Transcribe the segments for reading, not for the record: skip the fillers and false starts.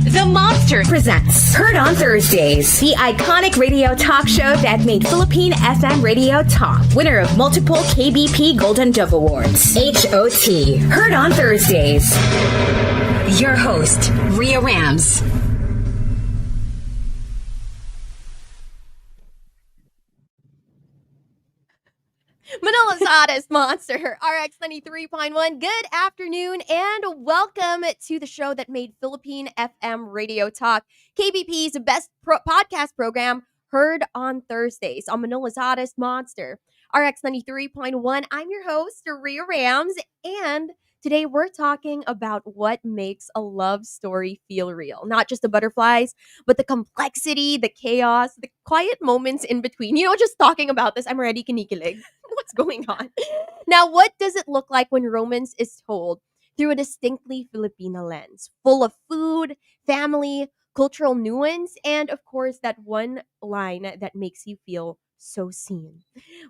The Monster presents Heard on Thursdays, the iconic radio talk show that made Philippine FM radio talk. Winner of multiple KBP Golden Dove Awards. HOT. Heard on Thursdays. Your host, Rhea Rams. Manila's hottest Monster RX93.1. Good afternoon and welcome to the show that made Philippine FM radio talk, KBP's best podcast program, Heard on Thursdays on Manila's hottest Monster RX93.1. I'm your host, Rhea Rams, and today we're talking about what makes a love story feel real. Not just the butterflies, but the complexity, the chaos, the quiet moments in between. Just talking about this, I'm already kinikilig. What's going on? Now, what does it look like when romance is told through a distinctly Filipino lens, full of food, family, cultural nuance, and of course, that one line that makes you feel so seen?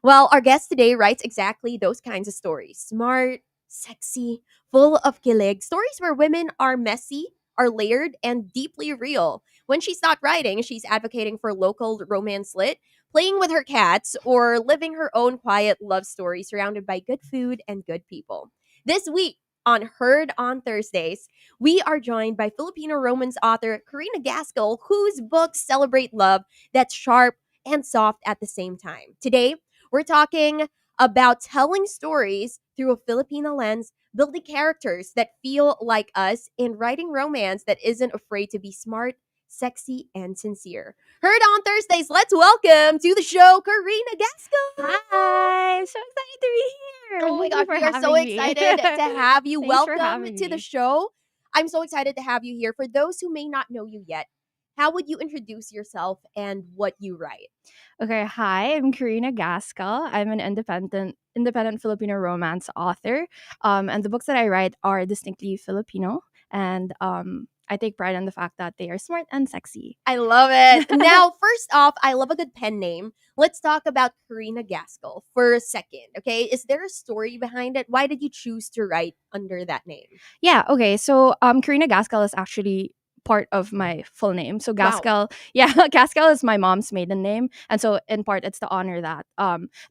Well, our guest today writes exactly those kinds of stories. Smart, sexy, full of kilig. Stories where women are messy, are layered, and deeply real. When she's not writing, she's advocating for local romance lit, playing with her cats, or living her own quiet love story surrounded by good food and good people. This week on Heard on Thursdays, we are joined by Filipino romance author Carina Gaskell, whose books celebrate love that's sharp and soft at the same time. Today, we're talking about telling stories through a Filipino lens, building characters that feel like us, and writing romance that isn't afraid to be smart, sexy, and sincere. Heard on Thursdays, let's welcome to the show, Carina Gaskell. Hi, I'm so excited to be here. Oh my Thank you gosh, for we are so having me. excited to have you. Thanks for Welcome having to the me. show. I'm so excited to have you here. For those who may not know you yet, how would you introduce yourself and what you write? Okay, hi, I'm Carina Gaskell. I'm an independent Filipino romance author. And the books that I write are distinctly Filipino. And I take pride in the fact that they are smart and sexy. I love it. Now, first off, I love a good pen name. Let's talk about Carina Gaskell for a second, okay? Is there a story behind it? Why did you choose to write under that name? Yeah, okay. So Carina Gaskell is actually part of my full name. So Gaskell, Gaskell is my mom's maiden name. And so in part it's to honor that.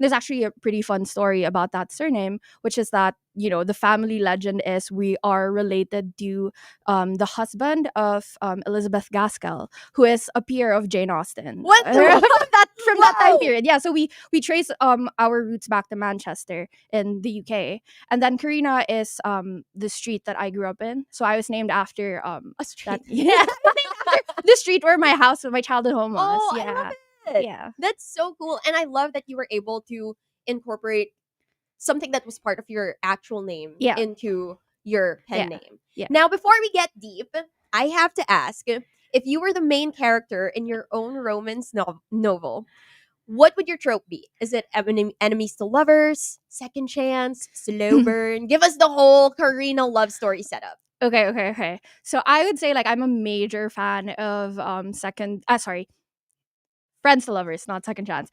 There's actually a pretty fun story about that surname, which is that, the family legend is we are related to the husband of Elizabeth Gaskell, who is a peer of Jane Austen. What? From that time period. Yeah, so we trace our roots back to Manchester in the UK. And then Carina is the street that I grew up in. So I was named after A street. that, yeah, the street where my childhood home was. Oh, Yeah. I love it. Yeah. That's so cool. And I love that you were able to incorporate something that was part of your actual name into your pen name. Yeah. Now, before we get deep, I have to ask, if you were the main character in your own romance novel, what would your trope be? Is it enemies to lovers, second chance, slow burn? Give us the whole Carina love story setup. Okay. So I would say I'm a major fan of friends to lovers, not second chance.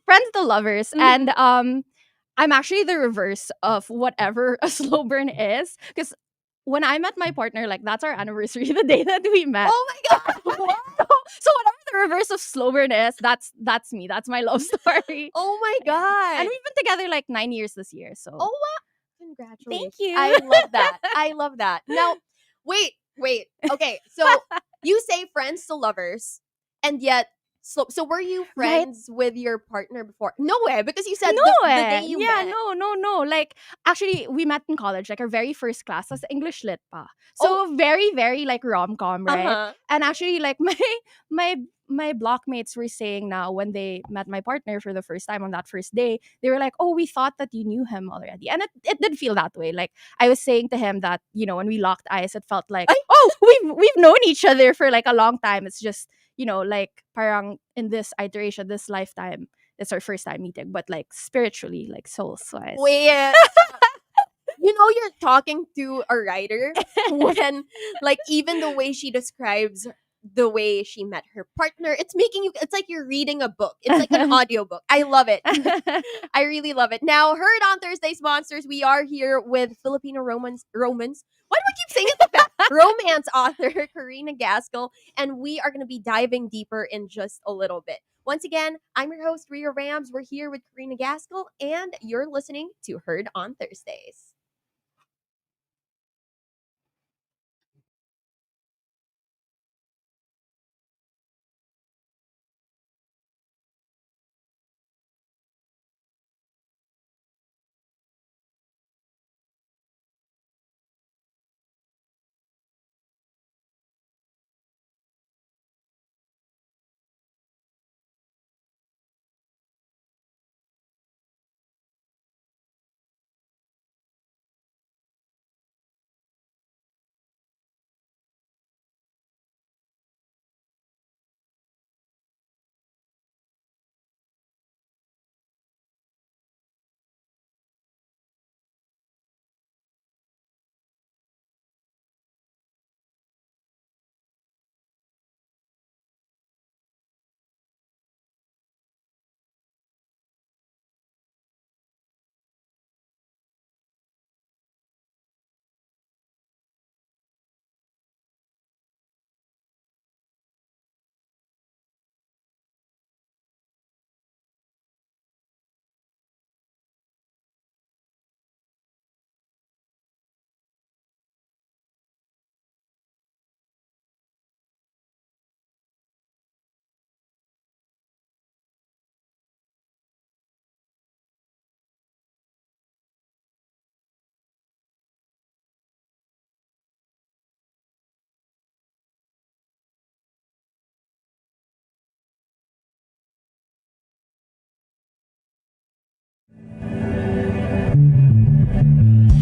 Friends to lovers. Mhm. And I'm actually the reverse of whatever a slow burn is. Because when I met my partner, that's our anniversary, the day that we met. Oh my god! So whatever the reverse of slow burn is, that's me. That's my love story. Oh my god! And we've been together 9 years this year. So oh wow! Congratulations! thank you. I love that. I love that. Now, wait. Okay, so you say friends to lovers, and yet. So were you friends with your partner before? No way, because you said the day you met. No. Actually, we met in college. Our very first class was English Lit pa. So very, very rom-com, right? Uh-huh. And actually, my blockmates were saying now when they met my partner for the first time on that first day, they were like, "Oh, we thought that you knew him already," and it did feel that way. I was saying to him that when we locked eyes, it felt like, "Oh, we've known each other for a long time." It's just parang in this iteration, this lifetime, it's our first time meeting, but spiritually, souls-wise. Wait. You're talking to a writer when even the way she describes the way she met her partner. It's like you're reading a book. It's like an audiobook. I love it. I really love it. Now, heard on Thursday's Monsters, we are here with Filipino Romans. Why do I keep saying it like that? Romance author Carina Gaskell, and we are going to be diving deeper in just a little bit. Once again, I'm your host, Rhea Rams. We're here with Carina Gaskell, and you're listening to Heard on Thursdays.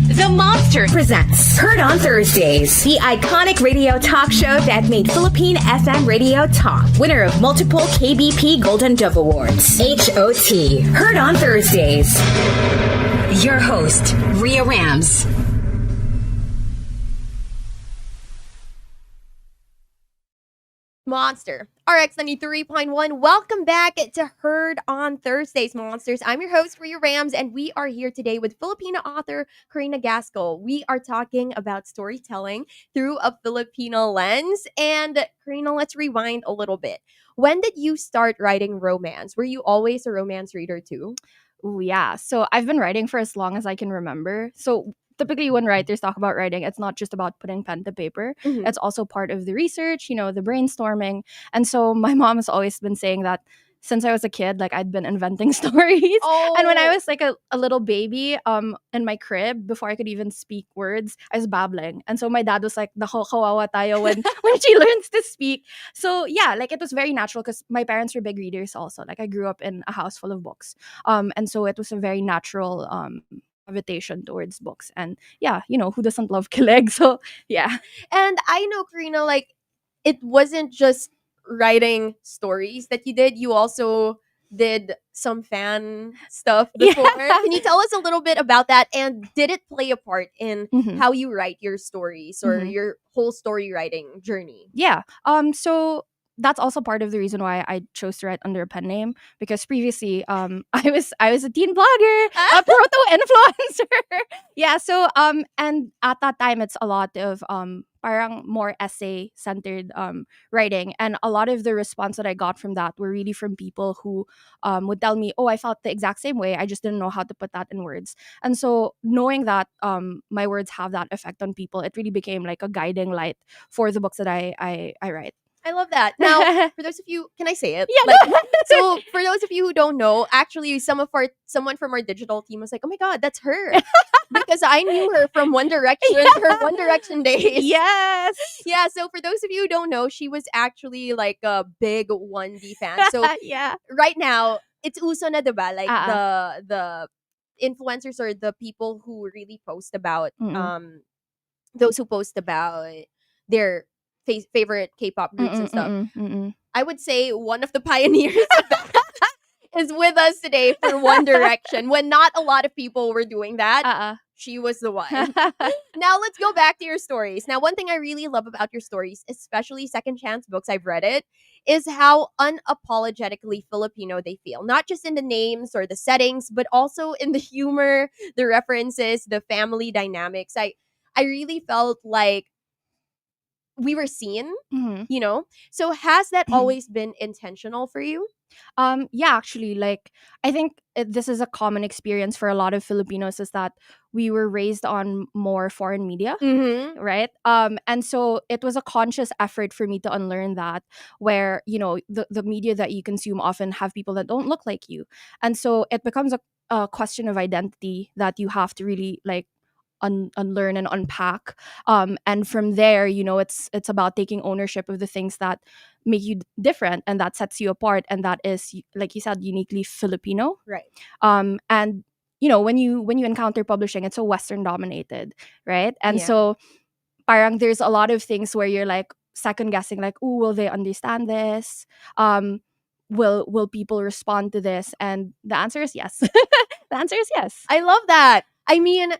The Monster presents Heard on Thursdays, the iconic radio talk show that made Philippine FM radio talk. Winner of multiple KBP Golden Dove Awards. HOT. Heard on Thursdays. Your host, Rhea Rams. Monster RX93.1. Welcome back to Heard on Thursdays, Monsters. I'm your host, Rhea Rams, and we are here today with Filipino author Carina Gaskell. We are talking about storytelling through a Filipino lens. And Carina, let's rewind a little bit. When did you start writing romance? Were you always a romance reader too? Ooh, yeah. So I've been writing for as long as I can remember. So typically when writers talk about writing, it's not just about putting pen to paper. Mhm. It's also part of the research, the brainstorming. And so my mom has always been saying that since I was a kid, like I'd been inventing stories. Oh, And when I was like a little baby, in my crib, before I could even speak words, I was babbling. And so my dad was like, "Nako, kawawa tayo when she learns to speak." So yeah, like it was very natural because my parents were big readers also. Like I grew up in a house full of books. And so it was a very natural gravitation towards books. And yeah, who doesn't love kilig? So yeah. and I know, Karina, like it wasn't just writing stories that you did. You also did some fan stuff before. Yeah. Can you tell us a little bit about that? And did it play a part in Mhm. how you write your stories or Mhm. your whole story writing journey? Yeah. So that's also part of the reason why I chose to write under a pen name, because previously I was a teen blogger, a proto influencer. Yeah, so and at that time it's a lot of parang more essay centered writing, and a lot of the response that I got from that were really from people who would tell me, "Oh, I felt the exact same way. I just didn't know how to put that in words." And so knowing that my words have that effect on people, it really became like a guiding light for the books that I write. I love that. Now, for those of you, can I say it? Yeah, Like, go ahead. so for those of you who don't know, actually, someone from our digital team was like, "Oh my God, that's her," because I knew her from One Direction, her One Direction days. Yes. Yeah. So for those of you who don't know, she was actually like a big 1D fan. So Yeah. right now, it's uso na, diba? Like Ah. the influencers or the people who really post about Mm-mm. those who post about their favorite K-pop groups and Mm-mm, stuff. mm-mm, mm-mm. I would say one of the pioneers of that is with us today for One Direction when not a lot of people were doing that. She was the one. Now let's go back to your stories. Now, one thing I really love about your stories, especially second chance books, I've read it, is how unapologetically Filipino they feel. Not just in the names or the settings, but also in the humor, the references, the family dynamics. I really felt like we were seen, Mhm. you know? So has that always been intentional for you? Yeah, actually, like I think this is a common experience for a lot of Filipinos is that we were raised on more foreign media, Mm-hmm. right? And so it was a conscious effort for me to unlearn that, where the media that you consume often have people that don't look like you, and so it becomes a question of identity that you have to really like unlearn and unpack. And from there, it's about taking ownership of the things that make you different and that sets you apart, and that is, like you said, uniquely Filipino. Right. And when you encounter publishing, it's so Western dominated, right? And Yeah. so parang there's a lot of things where you're like second guessing, like, oh, will they understand this? Will people respond to this? And the answer is yes. The answer is yes. I love that. I mean,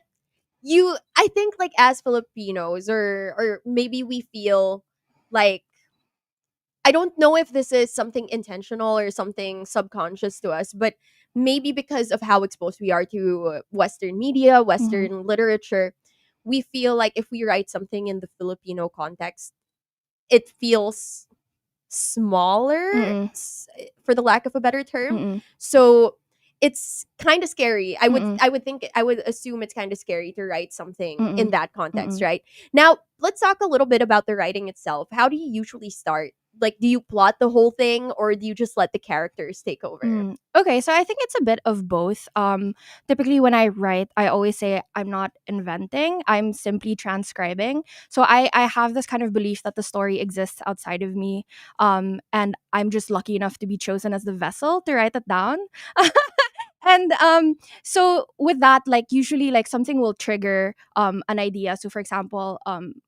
I think like as Filipinos or maybe we feel like, I don't know if this is something intentional or something subconscious to us, but maybe because of how exposed we are to Western media, Mhm. Western literature, we feel like if we write something in the Filipino context, it feels smaller, Mm-mm. for the lack of a better term. Mm-mm. So it's kind of scary. I would Mm-mm. I would think I would assume it's kind of scary to write something in Mm-mm. that context, Mm-mm. right? Now, let's talk a little bit about the writing itself. How do you usually start? Like, do you plot the whole thing or do you just let the characters take over? Okay, so I think it's a bit of both. Typically, when I write, I always say I'm not inventing; I'm simply transcribing. So I have this kind of belief that the story exists outside of me, and I'm just lucky enough to be chosen as the vessel to write it down. And so with that, like usually like something will trigger an idea. So for example,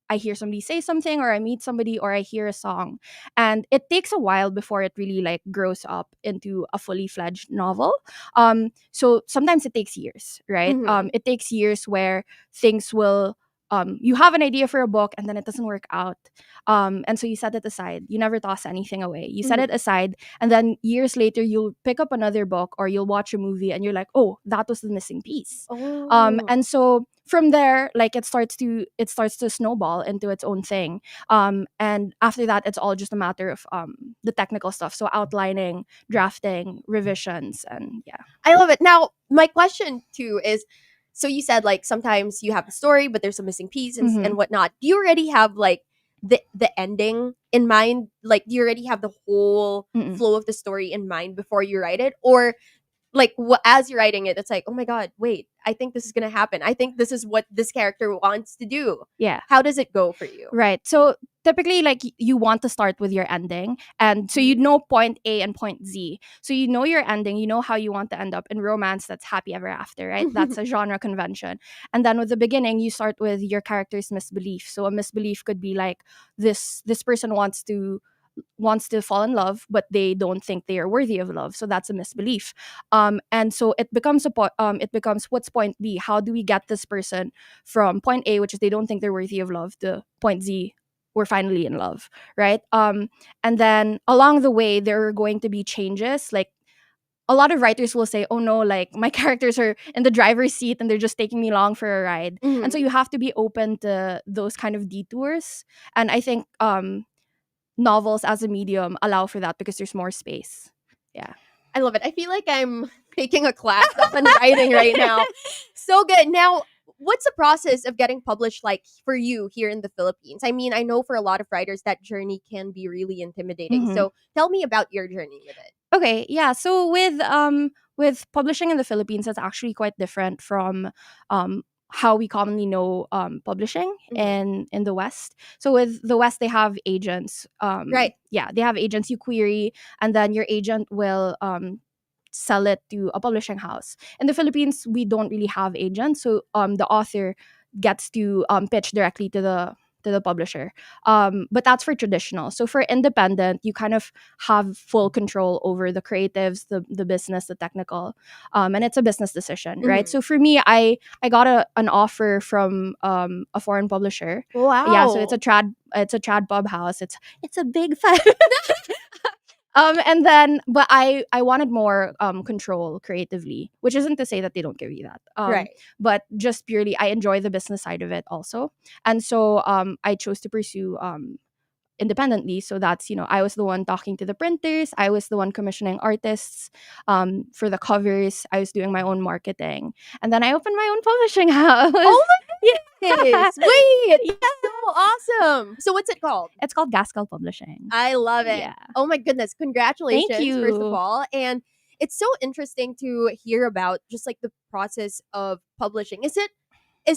I hear somebody say something, or I meet somebody, or I hear a song, and it takes a while before it really like grows up into a fully fledged novel. So sometimes it takes years, right? Mm-hmm. It takes years where things will you have an idea for a book and then it doesn't work out, and so you set it aside. You never toss anything away. You set it Mm-hmm. aside, and then years later you'll pick up another book or you'll watch a movie and you're like, oh, that was the missing piece. And Oh. so from there, like it starts to snowball into its own thing. And after that, it's all just a matter of the technical stuff, so outlining, drafting, revisions, and yeah. I love it. Now, my question too is, so you said like sometimes you have the story, but there's a missing piece Mm-hmm. and whatnot. Do you already have like the ending in mind? Like, do you already have the whole Mm-mm. flow of the story in mind before you write it, or like as you're writing it, it's like, oh my god, wait, I think this is gonna happen. I think this is what this character wants to do. Yeah. How does it go for you? Right. So typically, like you want to start with your ending. And so you know point A and point Z. So you know your ending, you know how you want to end up. In romance, that's happy ever after, right? That's a genre convention. And then with the beginning, you start with your character's misbelief. So a misbelief could be like this person wants to fall in love, but they don't think they are worthy of love. So that's a misbelief. And so it becomes, what's point B? How do we get this person from point A, which is they don't think they're worthy of love, to point Z, we're finally in love, right? And then along the way, there are going to be changes. Like a lot of writers will say, oh no, like my characters are in the driver's seat and they're just taking me along for a ride. And so Mhm. you have to be open to those kind of detours. And I think novels as a medium allow for that because there's more space. Yeah. I love it. I feel like I'm taking a class on writing right now. So good. Now, what's the process of getting published like for you here in the Philippines? I mean, I know for a lot of writers that journey can be really intimidating. Mhm. So tell me about your journey with it. Okay, yeah. So with publishing in the Philippines, it's actually quite different from how we commonly know publishing Mhm. in the West. So with the West, they have agents. Right. Yeah, they have agents. You query, and then your agent will sell it to a publishing house. In the Philippines, we don't really have agents, so the author gets to pitch directly to to the publisher. But that's for traditional. So for independent, you kind of have full control over the creatives, the business, the technical, and it's a business decision, right? Mhm. So for me, I got an offer from a foreign publisher. Wow. Yeah, so it's a trad pub house. It's a big fan. And then, but I wanted more control creatively, which isn't to say that they don't give you that. Right. But just purely, I enjoy the business side of it also, and so I chose to pursue independently. So that's, I was the one talking to the printers, I was the one commissioning artists for the covers, I was doing my own marketing, and then I opened my own publishing house. Oh yeah. Yes. Wait. Yeah. So awesome. So what's it called? It's called Gaskell Publishing. I love it. Yeah. Oh my goodness. Congratulations, Thank you. first of all. And it's so interesting to hear about just like the process of publishing. Is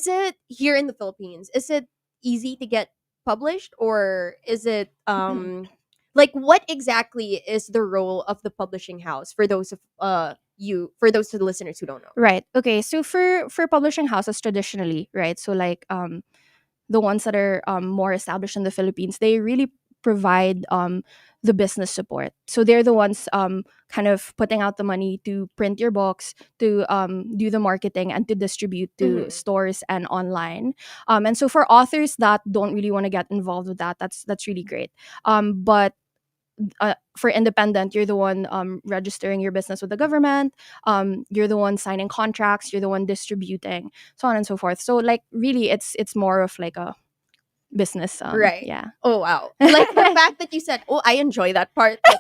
it here in the Philippines? Is it easy to get published, or is it like what exactly is the role of the publishing house for those of for those of the listeners who don't know? Right. Okay. So for publishing houses traditionally, right? So like the ones that are more established in the Philippines, they really provide the business support. So they're the ones kind of putting out the money to print your books, to do the marketing, and to distribute to Mhm. stores and online. And so for authors that don't really want to get involved with that, that's really great. But for independent, you're the one registering your business with the government. You're the one signing contracts. You're the one distributing, so on and so forth. So like really, it's more of like a business. Right. Yeah. Oh wow. Like the fact that you said, "Oh, I enjoy that part." I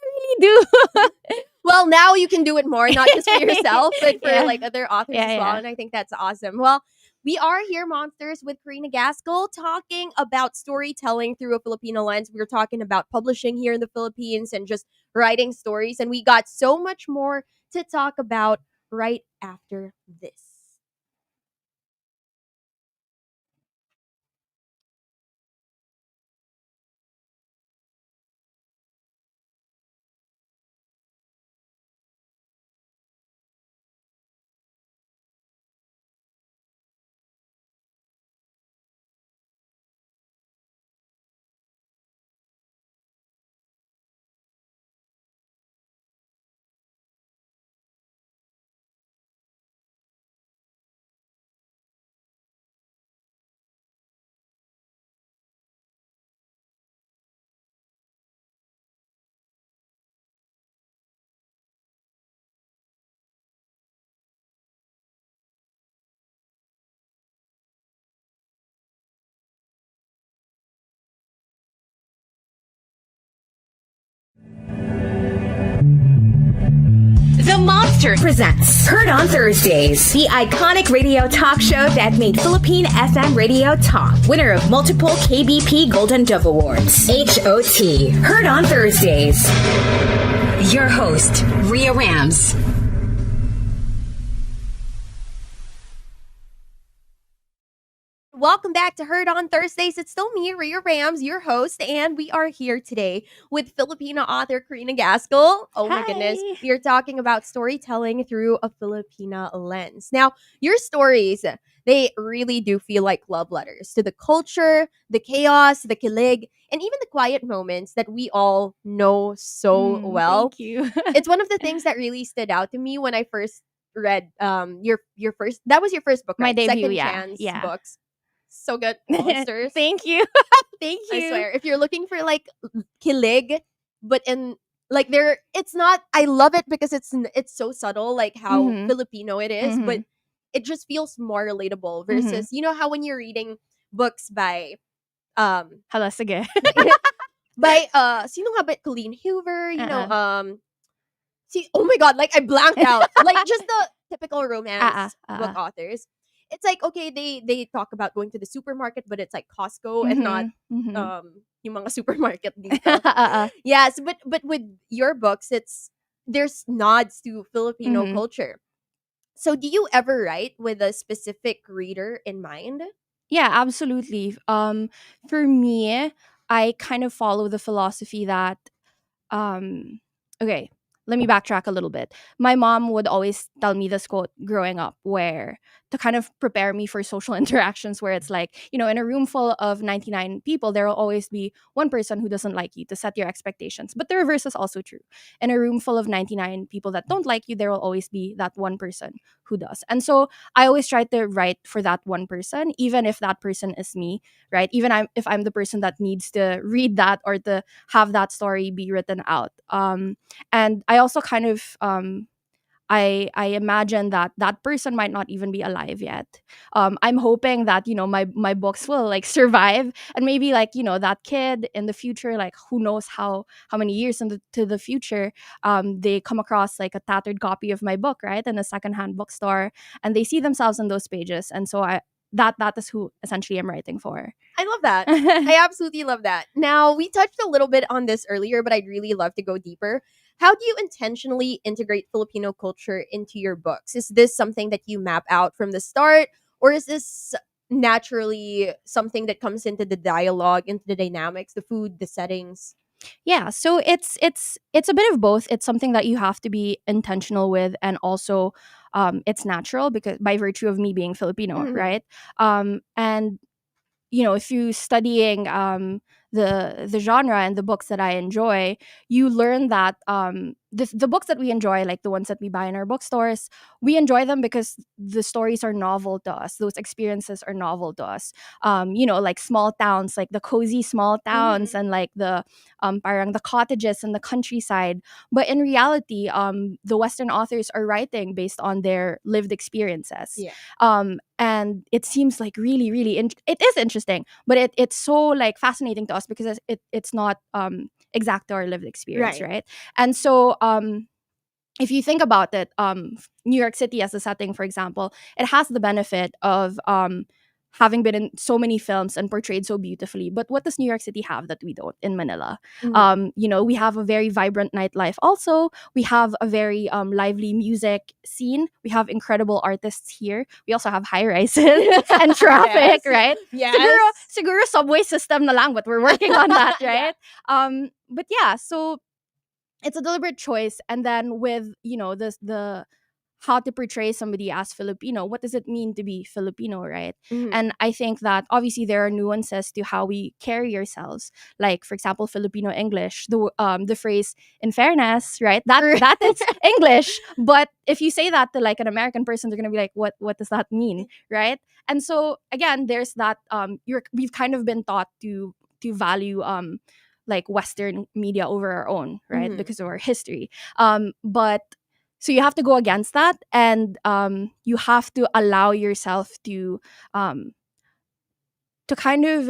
really do. Well, now you can do it more, not just for yourself, but for Yeah. like other authors Yeah, as well. yeah. And I think that's awesome. Well, we are here, Monsters, with Carina Gaskell, talking about storytelling through a Filipino lens. We were talking about publishing here in the Philippines and just writing stories. And we got so much more to talk about right after this. The Monster presents Heard on Thursdays, the iconic radio talk show that made Philippine FM radio talk. Winner of multiple KBP Golden Dove Awards. HOT. Heard on Thursdays. Your host, Rhea Rams. Welcome back to Heard on Thursdays. It's still me, Rhea Rams, your host, and we are here today with Filipino author Carina Gaskell. Oh my goodness. Hi. We are talking about storytelling through a Filipina lens. Now, your stories, they really do feel like love letters to the culture, the chaos, the kilig, and even the quiet moments that we all know so well. Thank you. It's one of the things that really stood out to me when I first read your first, that was your first book, My right? debut, Second yeah, Chance yeah. books. So good. Monsters. Thank you. Thank you. I swear. If you're looking for like kilig, but in like there it's not, I love it because it's so subtle, like how Mhm. Filipino it is, but it just feels more relatable versus you know how when you're reading books by Hala, sige. sino nga ba, Colleen Hoover, you know, see, oh my god, like I blanked out. Like just the typical romance book authors. It's like, okay, they talk about going to the supermarket, but it's like Costco and not yung mga supermarket dito. Yes, but with your books, there's nods to Filipino culture. So do you ever write with a specific reader in mind? Yeah, absolutely. For me, I kind of follow the philosophy that okay, let me backtrack a little bit. My mom would always tell me this quote growing up where to kind of prepare me for social interactions where it's like, in a room full of 99 people, there will always be one person who doesn't like you to set your expectations. But the reverse is also true. In a room full of 99 people that don't like you, there will always be that one person who does. And so I always try to write for that one person, even if that person is me, right? Even if I'm the person that needs to read that or to have that story be written out. And I also kind of I imagine that that person might not even be alive yet. I'm hoping that my books will like survive, and maybe like that kid in the future, like who knows how many years into the future, they come across like a tattered copy of my book, right, in a secondhand bookstore, and they see themselves in those pages, and so that is who essentially I'm writing for. I love that. I absolutely love that. Now, we touched a little bit on this earlier, but I'd really love to go deeper. How do you intentionally integrate Filipino culture into your books? Is this something that you map out from the start, or is this naturally something that comes into the dialogue, into the dynamics, the food, the settings? Yeah, so it's a bit of both. It's something that you have to be intentional with, and also it's natural because by virtue of me being Filipino, Mhm. right? And if you studying the genre and the books that I enjoy, you learn that the books that we enjoy, like the ones that we buy in our bookstores, we enjoy them because the stories are novel to us. Those experiences are novel to us. Like small towns, like the cozy small towns, and like the parang the cottages and the countryside. But in reality, the Western authors are writing based on their lived experiences. Yeah. And it seems like really really it is interesting, but it's so like fascinating to us because it's not exact to our lived experience, Right. right? And so if you think about it, New York City as a setting, for example, it has the benefit of having been in so many films and portrayed so beautifully. But what does New York City have that we don't in Manila? Mhm. We have a very vibrant nightlife. Also, we have a very lively music scene. We have incredible artists here. We also have high rises and traffic, Yes. right? Yes. Siguro subway system na lang, but we're working on that, right? But yeah, so it's a deliberate choice. And then with the how to portray somebody as Filipino, what does it mean to be Filipino, right? Mhm. And I think that obviously there are nuances to how we carry ourselves, like for example Filipino English, the phrase "in fairness," right, that is English, but if you say that to like an American person, they're gonna be like, what does that mean, right? And so again, there's that we've kind of been taught to value like Western media over our own, right? Mhm. Because of our history. But so you have to go against that, and you have to allow yourself um, to kind of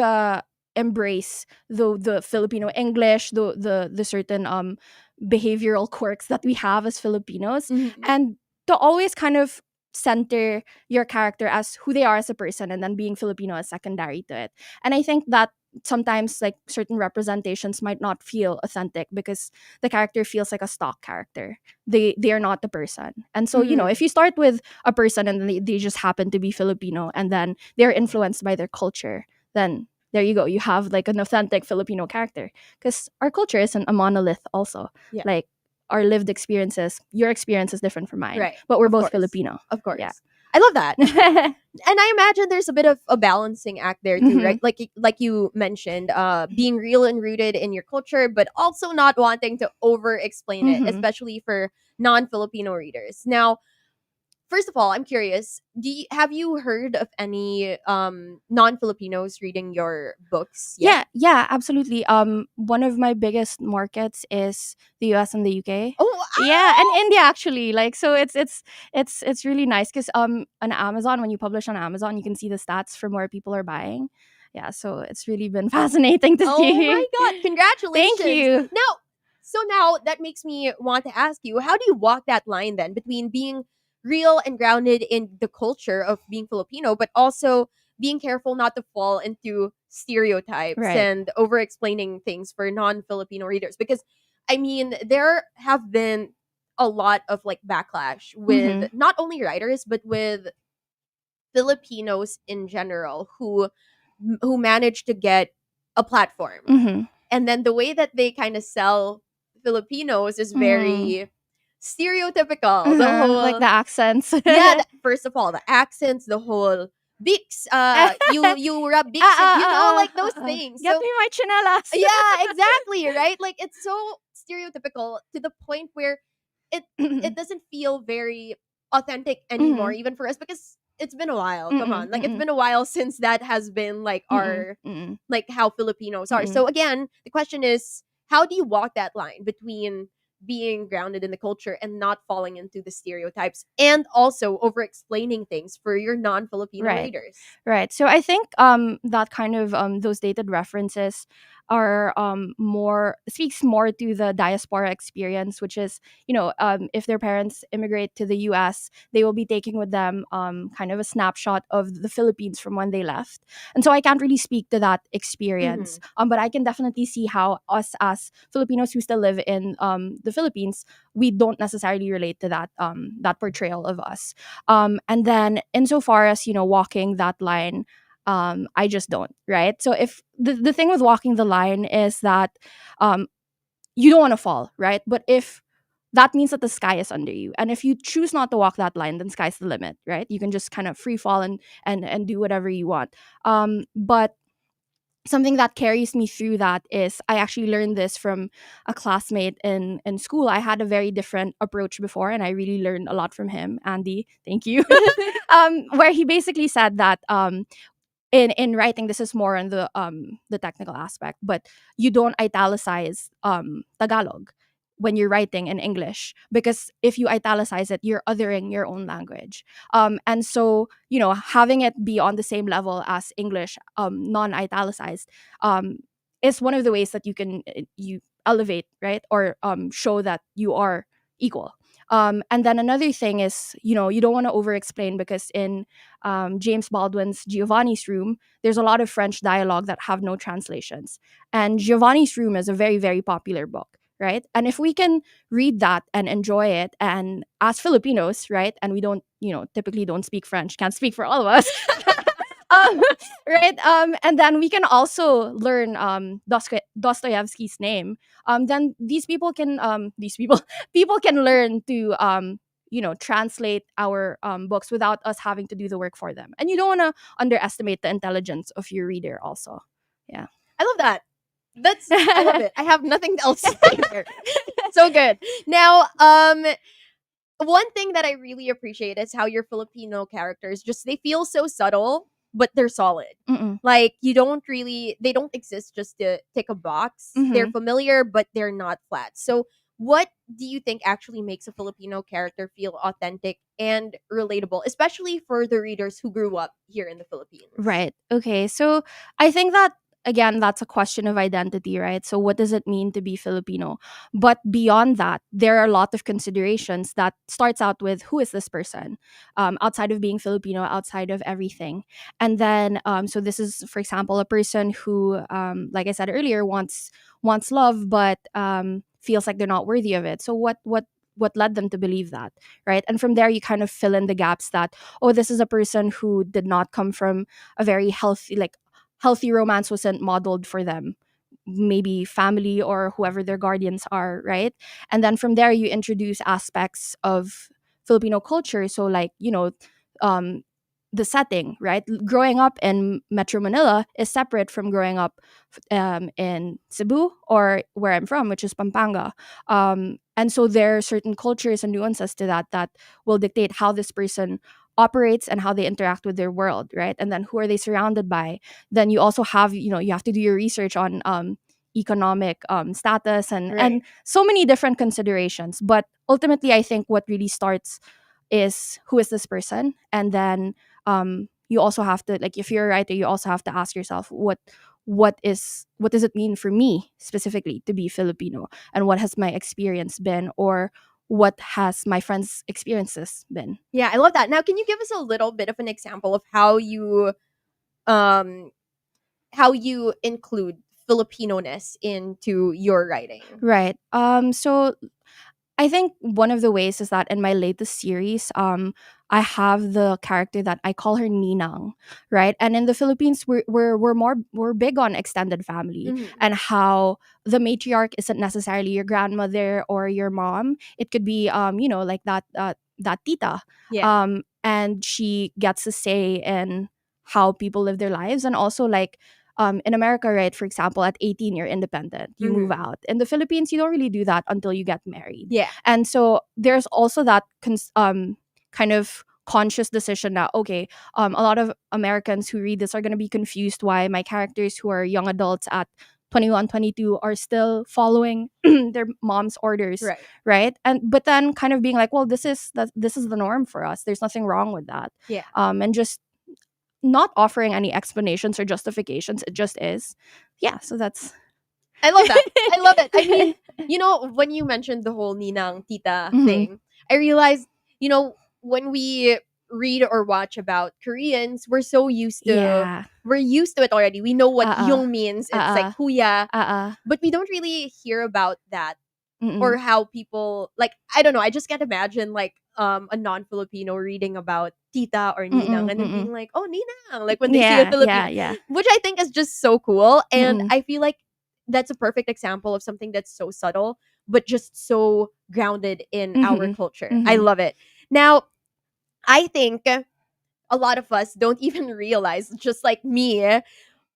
embrace the Filipino English, the certain behavioral quirks that we have as Filipinos, Mhm. and to always kind of center your character as who they are as a person, and then being Filipino is secondary to it. And I think that sometimes like certain representations might not feel authentic because the character feels like a stock character. They are not the person. And so Mhm. if you start with a person and they just happen to be Filipino, and then they're influenced by their culture, then there you go, you have like an authentic Filipino character, because our culture isn't a monolith also. Yeah. Like our lived experiences, your experience is different from mine, Right. but we're Of both course. Filipino. Of course. Yeah. I love that. And I imagine there's a bit of a balancing act there too, Mhm. right? Like you mentioned, being real and rooted in your culture, but also not wanting to over explain it, Mhm. especially for non-Filipino readers. Now, first of all, I'm curious, have you heard of any non-Filipinos reading your books yet? Yeah, absolutely. One of my biggest markets is the US and the UK. Oh, Yeah, and India actually. Like so it's really nice because on Amazon, when you publish on Amazon, you can see the stats from where people are buying. Yeah, so it's really been fascinating to oh my see. god, congratulations. Thank you. Now that makes me want to ask you, how do you walk that line then between being real and grounded in the culture of being Filipino, but also being careful not to fall into stereotypes Right. and over explaining things for non-Filipino readers? Because I mean, there have been a lot of like backlash with Mhm. not only writers but with Filipinos in general who manage to get a platform. Mhm. And then the way that they kind of sell Filipinos is Mm. very stereotypical. The whole like the accents. yeah. First of all, the accents, the whole Bix. You rub Bix, and like those things. Get So me my chinelas. yeah, exactly, right? Like it's so stereotypical to the point where it doesn't feel very authentic anymore, even for us, because it's been a while. Come on, like it's been a while since that has been like our like how Filipinos are. So again, the question is, how do you walk that line between being grounded in the culture and not falling into the stereotypes, and also over explaining things for your non-Filipino Right. readers? Right. So I think that kind of those dated references are more speaks more to the diaspora experience, which is, if their parents immigrate to the US, they will be taking with them kind of a snapshot of the Philippines from when they left. And so I can't really speak to that experience. But I can definitely see how us as Filipinos who still live in the Philippines, we don't necessarily relate to that portrayal of us. And then insofar as, walking that line, I just don't, right? So if the thing with walking the line is that you don't want to fall, right? But if that means that the sky is under you, and if you choose not to walk that line, then sky's the limit, right? You can just kind of free fall and do whatever you want. But something that carries me through that is I actually learned this from a classmate in school. I had a very different approach before, and I really learned a lot from him. Andy, thank you. Where he basically said that in writing, this is more on the technical aspect, but you don't italicize Tagalog when you're writing in English, because if you italicize it, you're othering your own language. And so, having it be on the same level as English, non-italicized, is one of the ways that you elevate, right, or show that you are equal. And then another thing is, you don't want to over explain, because in James Baldwin's Giovanni's Room, there's a lot of French dialogue that have no translations. And Giovanni's Room is a very, very popular book, right? And if we can read that and enjoy it, and as Filipinos, right, and we don't, typically don't speak French, can't speak for all of us. um, right? And then we can also learn Dostoevsky's name. Then these people can learn to translate our books without us having to do the work for them. And you don't want to underestimate the intelligence of your reader also. Yeah. I love that. I love it. I have nothing else to say there. So good. Now, one thing that I really appreciate is how your Filipino characters they feel so subtle, but they're solid. Like they don't exist just to tick a box. They're familiar, but they're not flat. So what do you think actually makes a Filipino character feel authentic and relatable, especially for the readers who grew up here in the Philippines? Right. Okay. So I think that, again, that's a question of identity, right? So what does it mean to be Filipino? But beyond that, there are a lot of considerations that starts out with, who is this person, outside of being Filipino, outside of everything. And then so this is, for example, a person who, like I said earlier, wants love, but feels like they're not worthy of it. So what led them to believe that, right? And from there, you kind of fill in the gaps that, oh, this is a person who did not come from a very healthy romance, wasn't modeled for them, maybe family or whoever their guardians are, right? And then from there, you introduce aspects of Filipino culture. So like, um the setting, right? Growing up in Metro Manila is separate from growing up in Cebu, or where I'm from, which is Pampanga. And so there are certain cultures and nuances to that will dictate how this person operates and how they interact with their world, right? And then who are they surrounded by? Then you also have, you have to do your research on economic status and Right. and so many different considerations. But ultimately, I think what really starts is, who is this person? And then you also have to, like, if you're a writer, you also have to ask yourself, what does it mean for me specifically to be Filipino, and what has my experience been, or what has my friends' experiences been? Yeah, I love that. Now, can you give us a little bit of an example of how you include Filipino-ness into your writing? Right. So I think one of the ways is that in my latest series, I have the character that I call her Ninang, right? And in the Philippines, we're big on extended family Mhm. and how the matriarch isn't necessarily your grandmother or your mom. It could be like that tita, Yeah. and she gets a say in how people live their lives, and also like in America, right? For example, at 18, you're independent, you move Mhm. out. In the Philippines, you don't really do that until you get married. Yeah. And so there's also that kind of conscious decision that, okay, a lot of Americans who read this are going to be confused why my characters who are young adults at 21, 22 are still following their mom's orders, Right. right? And but then kind of being like, well, this is the norm for us. There's nothing wrong with that. Yeah. And just not offering any explanations or justifications. It just is. Yeah, so that's I love that. I love it. I mean, when you mentioned the whole Ninang Tita Mhm. thing, I realized, when we read or watch about Koreans, Yeah. we're used to it already. We know what Uh-uh. yung means. It's like Uh-uh. kuya, Uh-uh. but we don't really hear about that or Mm-mm. how people, like, I don't know. I just can't imagine like a non-Filipino reading about tita or ninang Mm-mm. and then Mm-mm. being like, oh, ninang, like when they see a Yeah, yeah, Filipino, yeah. which I think is just so cool. And Mm-mm. I feel like that's a perfect example of something that's so subtle but just so grounded in our Mhm. culture. I Mhm. love it. Now, I think a lot of us don't even realize, just like me,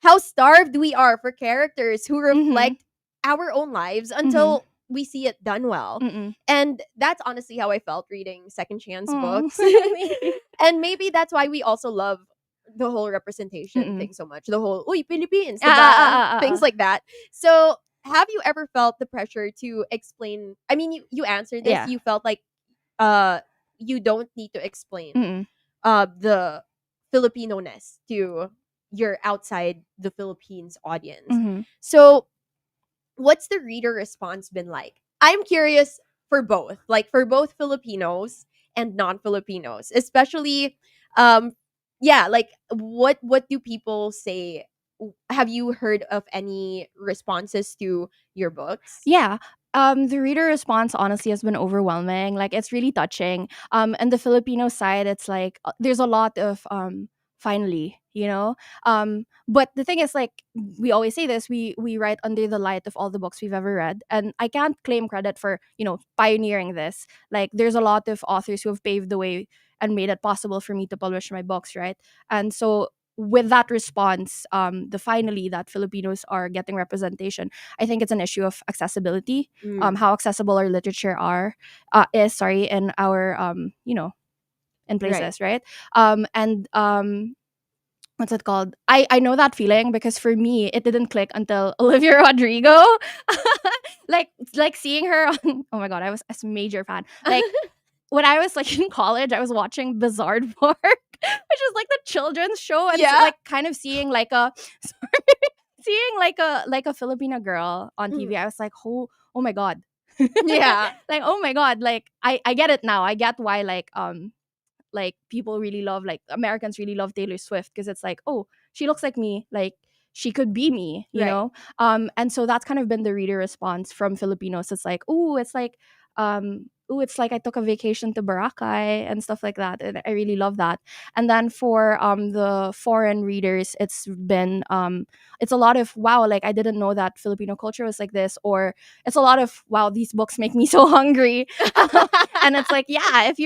how starved we are for characters who Mhm. reflect our own lives Mhm. until we see it done well. Mm-mm. And that's honestly how I felt reading Second Chance Oh, books. thank you. And maybe that's why we also love the whole representation Mm-mm. thing so much. The whole, uy, Philippines, Ah, ah, ah, diba? ah, ah, Things ah. like that. So, have you ever felt the pressure to explain? I mean, you answered this. Yeah. You felt like uh you don't need to explain Mm-mm. the Filipino-ness to your outside the Philippines audience. Mhm. So, what's the reader response been like? I'm curious for both, like for both Filipinos and non-Filipinos, especially yeah, like what do people say? Have you heard of any responses to your books? Yeah. The reader response honestly has been overwhelming. Like it's really touching. And the Filipino side, it's like there's a lot of finally, you know. But the thing is, like we always say this, we write under the light of all the books we've ever read, and I can't claim credit for pioneering this. Like there's a lot of authors who have paved the way and made it possible for me to publish my books, right? And so with that response, the finally that Filipinos are getting representation, I think it's an issue of accessibility, Mm, how accessible our literature is in our in right. places, right? And what's it called? I know that feeling because for me it didn't click until Olivia Rodrigo. like seeing her on, oh my god, I was a major fan. Like when I was like in college, I was watching Bizarre Park, which is like the children's show, and Yeah. like kind of seeing like a seeing like a Filipina girl on TV. Mm, I was like, oh my god. yeah. Like oh my god, like I get it now. I get why like people really love, like Americans really love Taylor Swift, because it's like, oh, she looks like me, like she could be me, you Right. know. And so that's kind of been the reader response from Filipinos. It's like, it's like I took a vacation to Boracay and stuff like that, and I really love that. And then for the foreign readers, it's a lot of wow, like I didn't know that Filipino culture was like this, or it's a lot of wow, these books make me so hungry. And it's like, yeah, if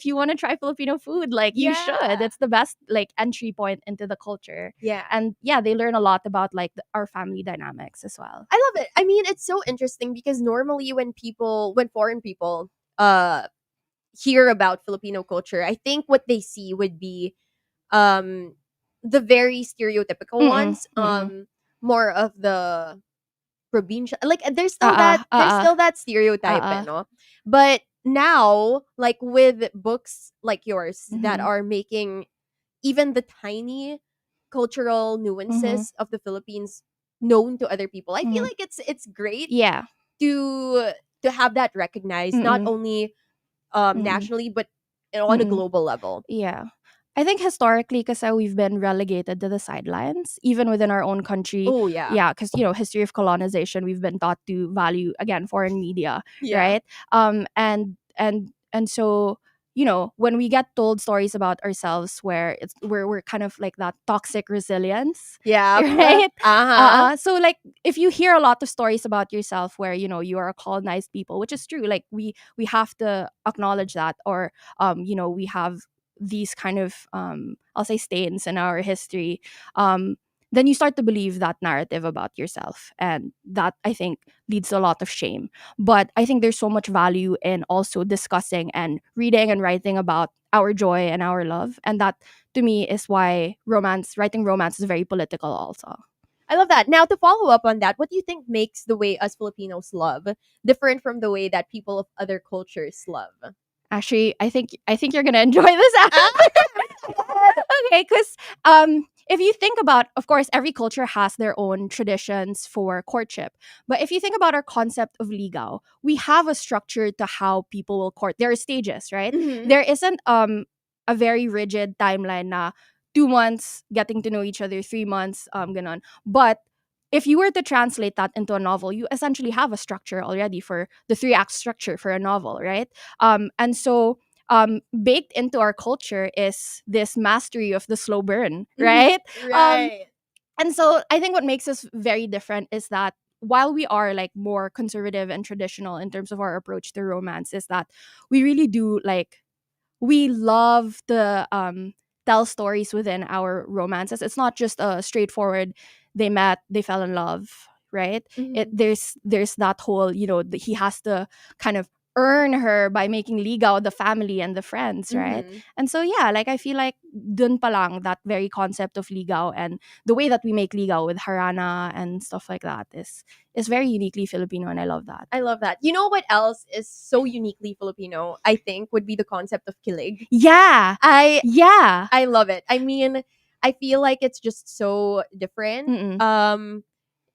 you want to try Filipino food, like you should. Yeah. It's the best like entry point into the culture. Yeah. And yeah, they learn a lot about like our family dynamics as well. I love it. I mean, it's so interesting because normally when foreign people uh hear about Filipino culture, I think what they see would be um the very stereotypical Mm-mm, ones, mm-mm. more of the provincial, like Uh-uh, there's uh-uh, still that stereotype, uh-uh. no? But now, like with books like yours that Mm-hmm, are making even the tiny cultural mm-hmm, nuances of the Philippines known to other people, I feel mm-hmm. like it's great Yeah. to have that recognized not Mm-mm, only mm-mm, nationally but on a mm-mm. global level. Yeah. I think historically, because we've been relegated to the sidelines, even within our own country. Oh yeah. Yeah, because history of colonization, we've been taught to value again foreign media, Yeah. right? And so when we get told stories about ourselves where we're kind of like that toxic resilience, Yeah. right? Uh-huh. So like if you hear a lot of stories about yourself where you are a colonized people, which is true, like we have to acknowledge that, or we have these kind of I'll say stains in our history, then you start to believe that narrative about yourself, and that I think leads to a lot of shame. But I think there's so much value in also discussing and reading and writing about our joy and our love, and that to me is why writing romance is very political also. I love that. Now, to follow up on that, what do you think makes the way us Filipinos love different from the way that people of other cultures love? Actually, I think you're gonna enjoy this answer. Okay, because if you think about, of course, every culture has their own traditions for courtship. But if you think about our concept of ligaw, we have a structure to how people will court. There are stages, right? Mhm. There isn't a very rigid timeline na 2 months getting to know each other, 3 months ganon. But if you were to translate that into a novel, you essentially have a structure already for the 3-act structure for a novel, right? And so baked into our culture is this mastery of the slow burn, right? Um, Right. and so I think what makes us very different is that while we are like more conservative and traditional in terms of our approach to romance, is that we really do like we love to tell stories within our romances. It's not just a straightforward they met, they fell in love, right? Mhm. There's that whole he has to kind of earn her by making ligaw the family and the friends, right? Mhm. And so yeah, like I feel like dun pa lang that very concept of ligaw and the way that we make ligaw with harana and stuff like that is very uniquely Filipino, and I love that. I love that. You know what else is so uniquely Filipino, I think, would be the concept of kilig. Yeah. I Yeah. I love it. I mean, I feel like it's just so different. Mm-mm.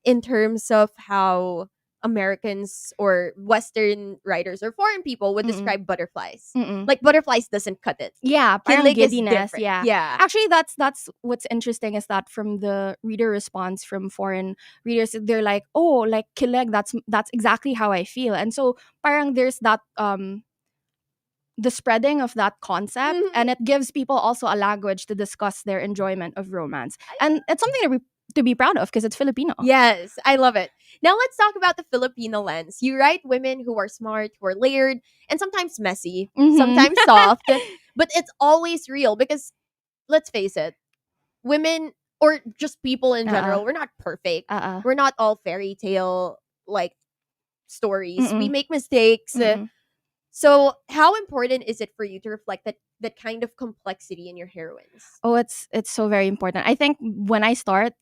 In terms of how Americans or Western writers or foreign people would Mm-mm. describe butterflies. Mm-mm. Like butterflies doesn't cut it. Yeah, parang Kilig is giddiness. different. Yeah. Yeah. Actually, that's what's interesting is that from the reader response from foreign readers, they're like, "Oh, like kilig, that's exactly how I feel." And so, parang there's that the spreading of that concept, Mhm. and it gives people also a language to discuss their enjoyment of romance, and it's something to be proud of because it's Filipino. Yes, I love it. Now let's talk about the Filipino lens. You write women who are smart, who are layered, and sometimes messy, Mhm. sometimes soft, but it's always real because let's face it, women or just people in general, we're not perfect. Uh-uh. We're not all fairy tale like stories. We Mm-mm. make mistakes. Mm-mm. So, how important is it for you to reflect that kind of complexity in your heroines? Oh, it's so very important. I think when I start,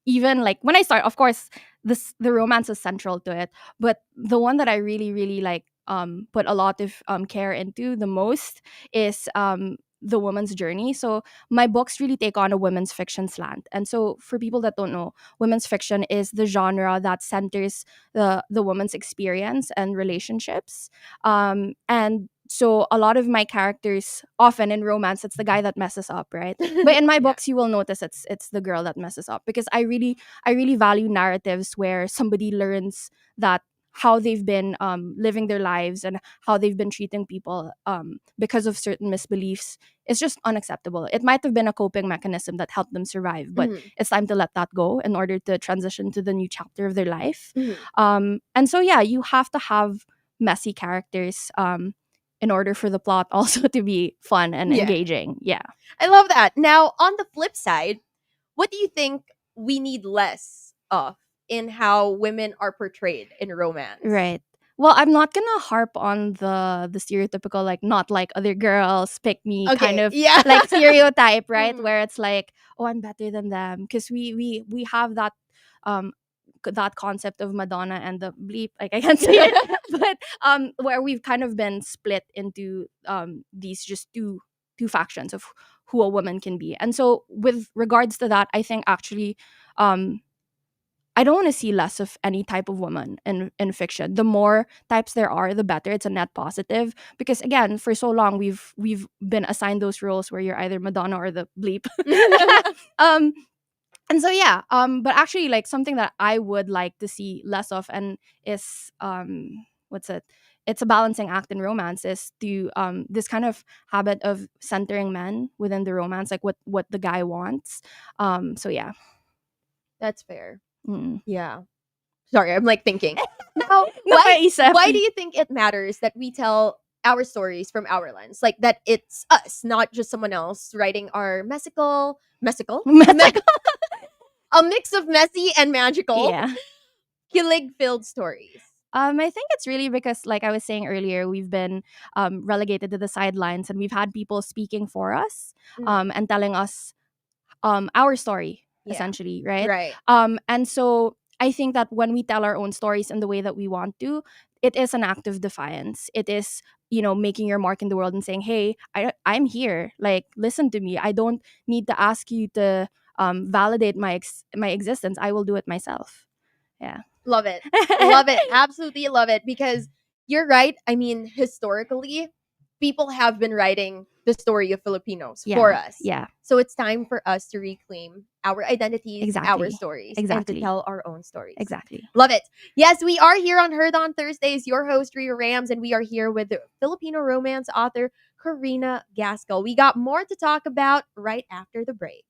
even like when I start, of course, the romance is central to it. But the one that I really, really like put a lot of care into the most is the woman's journey. So my books really take on a women's fiction slant. And so for people that don't know, women's fiction is the genre that centers the woman's experience and relationships. And so a lot of my characters, often in romance, it's the guy that messes up, right? But in my Yeah. books, you will notice it's the girl that messes up, because I really value narratives where somebody learns that how they've been living their lives and how they've been treating people because of certain misbeliefs is just unacceptable. It might have been a coping mechanism that helped them survive, but Mhm. it's time to let that go in order to transition to the new chapter of their life. Mhm. And so yeah, you have to have messy characters in order for the plot also to be fun and Yeah. engaging. Yeah. I love that. Now, on the flip side, what do you think we need less of in how women are portrayed in romance? Right. Well, I'm not gonna harp on the stereotypical like not like other girls, pick me kind Okay. of Yeah. like stereotype, right? Mhm. Where it's like, oh, I'm better than them, because we have that um that concept of Madonna and the bleep, like I can't say it, but where we've kind of been split into these just two factions of who a woman can be. And so with regards to that, I think actually um I don't want to see less of any type of woman in fiction. The more types there are, the better. It's a net positive, because again, for so long we've been assigned those roles where you're either Madonna or the bleep. um, and so yeah, but actually, like something that I would like to see less of, and is what's it? It's a balancing act in romance is to this kind of habit of centering men within the romance, like what the guy wants. So yeah. That's fair. Mm. Yeah. Sorry, I'm like thinking. Now, Napaisip. why do you think it matters that we tell our stories from our lens? Like that it's us, not just someone else writing our messical, Messical. a mix of messy and magical, Yeah. kilig-filled stories. I think it's really because, like I was saying earlier, we've been relegated to the sidelines, and we've had people speaking for us, and telling us our story, Yeah. essentially, right? Right. And so I think that when we tell our own stories in the way that we want to, it is an act of defiance. It is, making your mark in the world and saying, "Hey, I'm here. Like, listen to me. I don't need to ask you to validate my existence. I will do it myself." Yeah. Love it. Love it. Absolutely love it. Because you're right. I mean, historically, people have been writing the story of Filipinos for us. Yeah. So it's time for us to reclaim our identities, our Exactly. stories, and Exactly. to tell our own stories. Exactly. Love it. Yes, we are here on Heard on Thursdays, your host, Ria Rams, and we are here with the Filipino romance author, Carina Gaskell. We got more to talk about right after the break.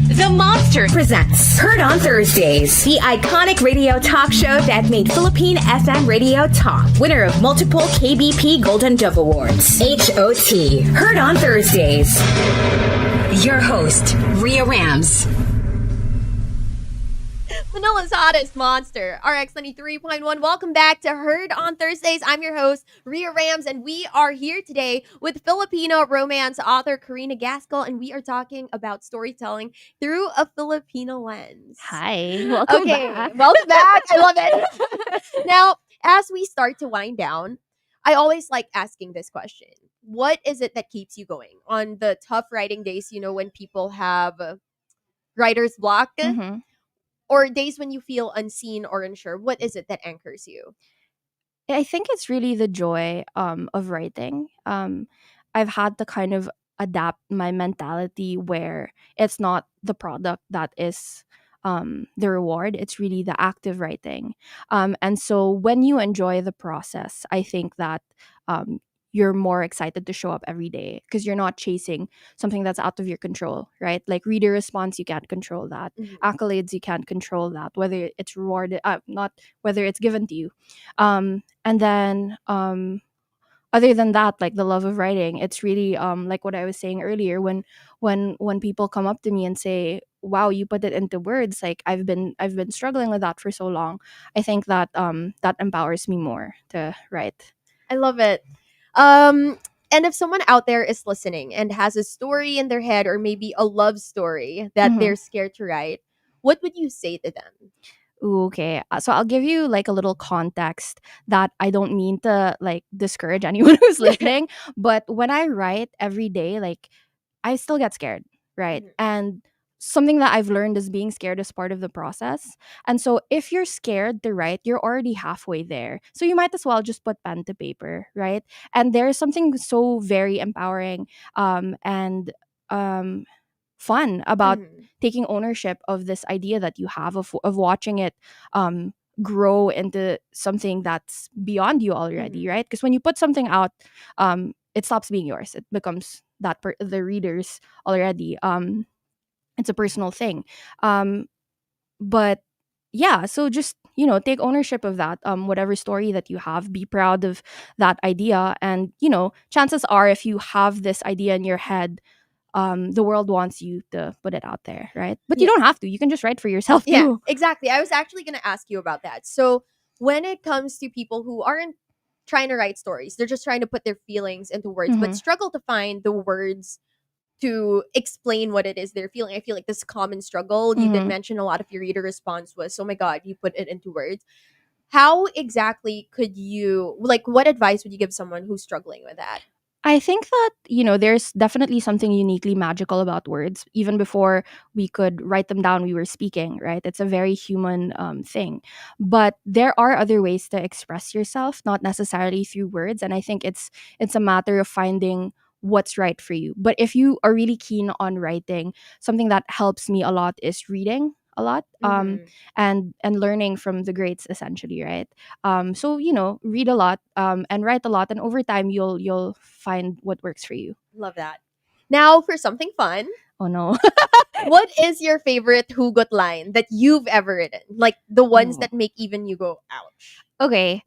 The Monster presents Heard on Thursdays, the iconic radio talk show that made Philippine FM radio talk. Winner of multiple KBP Golden Dove Awards. HOT. Heard on Thursdays. Your host, Ria Rams. Manila's hottest monster, RX93.1. Welcome back to Heard on Thursdays. I'm your host, Ria Rams, and we are here today with Filipino romance author Carina Gaskell, and we are talking about storytelling through a Filipino lens. Hi. Welcome back. Welcome back. I love it. Now, as we start to wind down, I always like asking this question. What is it that keeps you going on the tough writing days, when people have writer's block? Mhm. Or days when you feel unseen or unsure? What is it that anchors you? I think it's really the joy of writing. I've had to kind of adapt my mentality where it's not the product that is the reward. It's really the active writing. And so when you enjoy the process, I think that um, you're more excited to show up every day because you're not chasing something that's out of your control, right? Like reader response, you can't control that. Mhm. Accolades, you can't control that. Whether it's rewarded, not whether it's given to you. And then other than that, like the love of writing, it's really like what I was saying earlier, when people come up to me and say, wow, you put it into words, like I've been struggling with that for so long. I think that that empowers me more to write. I love it. And if someone out there is listening and has a story in their head or maybe a love story that Mhm. they're scared to write, what would you say to them? Ooh, okay. So I'll give you like a little context that I don't mean to like discourage anyone who's listening, but when I write every day, like I still get scared, right? Mhm. And something that I've learned is being scared is part of the process. And so if you're scared to write, you're already halfway there. So you might as well just put pen to paper, right? And there's something so very empowering and um fun about Mhm. taking ownership of this idea that you have of watching it um grow into something that's beyond you already, Mhm. right? Because when you put something out, it stops being yours. It becomes the readers already. It's a personal thing. um but yeah, so just take ownership of that, whatever story that you have, be proud of that idea. And chances are, if you have this idea in your head, the world wants you to put it out there, right? But you Yeah. don't have to. You can just write for yourself Yeah, too. exactly. I was actually going to ask you about that. So, when it comes to people who aren't trying to write stories, they're just trying to put their feelings into words, but Mhm. struggle to find the words to explain what it is they're feeling. I feel like this common struggle. You did Mhm. mention a lot of your reader response was, "Oh my god, you put it into words." How exactly could you like? What advice would you give someone who's struggling with that? I think that, there's definitely something uniquely magical about words. Even before we could write them down, we were speaking, right? It's a very human thing. But there are other ways to express yourself, not necessarily through words. And I think it's a matter of finding what's right for you. But if you are really keen on writing, something that helps me a lot is reading a lot, Mhm. and learning from the greats, essentially, right? So read a lot, and write a lot, and over time you'll find what works for you. Love that. Now, for something fun, Oh no. what is your favorite hugot line that you've ever written? Like the ones Ooh. that make even you go, ouch. Okay.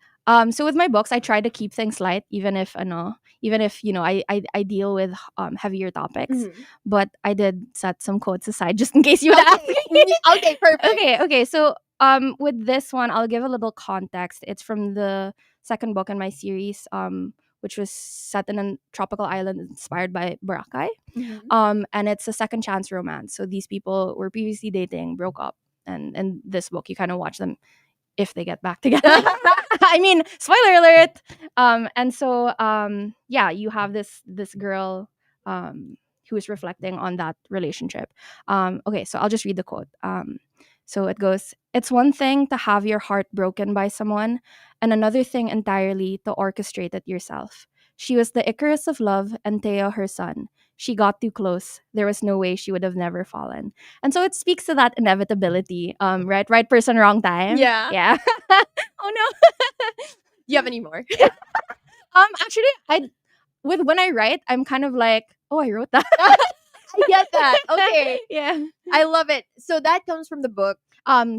So with my books, I try to keep things light, even if I deal with heavier topics. Mhm. But I did set some quotes aside just in case you would ask Okay. me. Okay, perfect. Okay. So with this one, I'll give a little context. It's from the second book in my series, which was set in a tropical island inspired by Boracay. Mhm. And it's a second chance romance. So these people were previously dating, broke up, and in this book, you kind of watch them if they get back together. I mean, spoiler alert. And so yeah, you have this girl who is reflecting on that relationship. Okay, so I'll just read the quote. So it goes, "It's one thing to have your heart broken by someone, and another thing entirely to orchestrate it yourself. She was the Icarus of love, and Theo her son. She got too close. There was no way she would have never fallen." And so it speaks to that inevitability. Right person, wrong time. Yeah. Yeah. Oh no. Do you have any more? Actually, I with when I write, I'm kind of like, oh, I wrote that. I get that. Okay. Yeah. I love it. So that comes from the book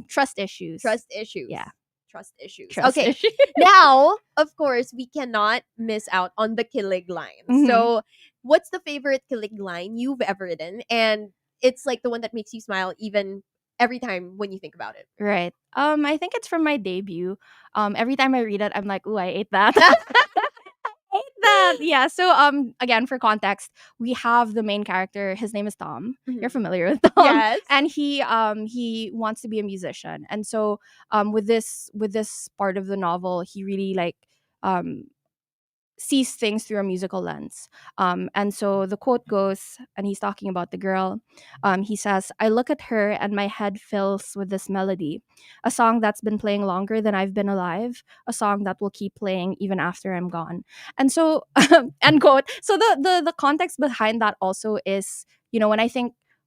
Trust issues. Trust Issues. Yeah. Trust Issues. Trust Okay. issues. Now, of course, we cannot miss out on the kilig line. Mhm. So, what's the favorite kilig line you've ever written? And it's like the one that makes you smile even every time when you think about it. Right. I think it's from my debut. Every time I read it, I'm like, ooh, I ate that. Ate that. Yeah. So again, for context, we have the main character. His name is Tom. You're Mhm. familiar with Tom. Yes. And he wants to be a musician. And so with this part of the novel, he really like um sees things through a musical lens. And so the quote goes, and he's talking about the girl. He says, "I look at her and my head fills with this melody, a song that's been playing longer than I've been alive, a song that will keep playing even after I'm gone." And so, end quote. So the context behind that also is,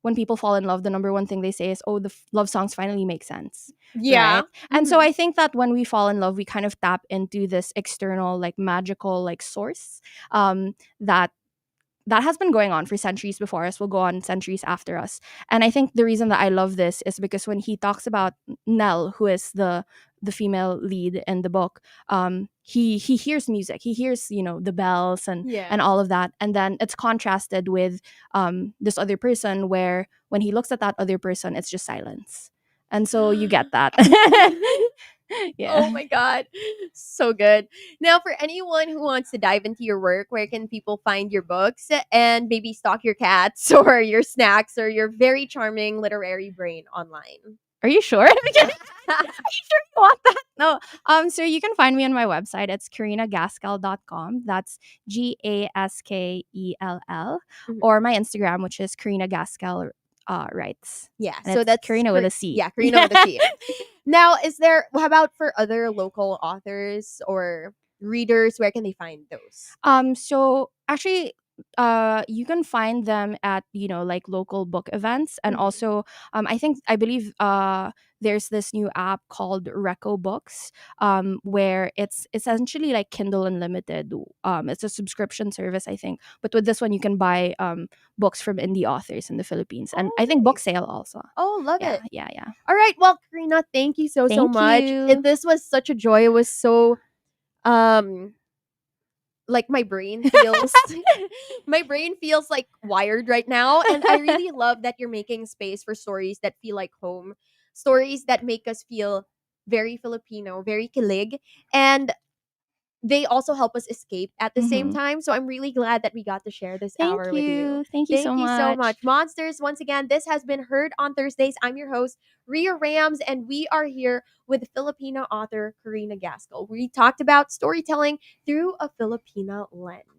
when when people fall in love, the number one thing they say is, "Oh, the love songs finally make sense." Yeah. Right? And so Mhm. I think that when we fall in love, we kind of tap into this external, like magical, like source that has been going on for centuries before us, will go on centuries after us. And I think the reason that I love this is because when he talks about Nell, who is the female lead in the book, he hears music, he hears, you know, the bells and Yeah. all of that, and then it's contrasted with this other person, where when he looks at that other person, it's just silence, and so you get that. Yeah. Oh my God. So good. Now, for anyone who wants to dive into your work, where can people find your books and maybe stalk your cats or your snacks or your very charming literary brain online? Are you sure? Because are you sure you want that? No. So you can find me on my website. It's carinagaskel.com. That's Gaskell. Mhm. Or my Instagram, which is Carina Gaskell writes. Yeah. And So it's that's Carina with a C. Yeah, Karina with a C. Now, how about for other local authors or readers? Where can they find those? So actually, you can find them at, you know, like local book events, and Mhm. also I believe there's this new app called Reco Books, where it's essentially like Kindle Unlimited. It's a subscription service, I think, but with this one you can buy books from indie authors in the Philippines, and Oh, I think book nice. sale also. Oh, love Yeah, it. yeah, yeah. All right. Well, Karina, thank you so Thank much. you. This was such a joy. It was so um like my brain feels my brain feels like wired right now, and I really love that you're making space for stories that feel like home, stories that make us feel very Filipino, very kilig, and they also help us escape at the same Mhm. time. So I'm really glad that we got to share this Thank hour with you. you. Thank you so Thank you so much. much. Monsters, once again, this has been Heard on Thursdays. I'm your host, Rhea Rams, and we are here with Filipino author Carina Gaskell. We talked about storytelling through a Filipina lens.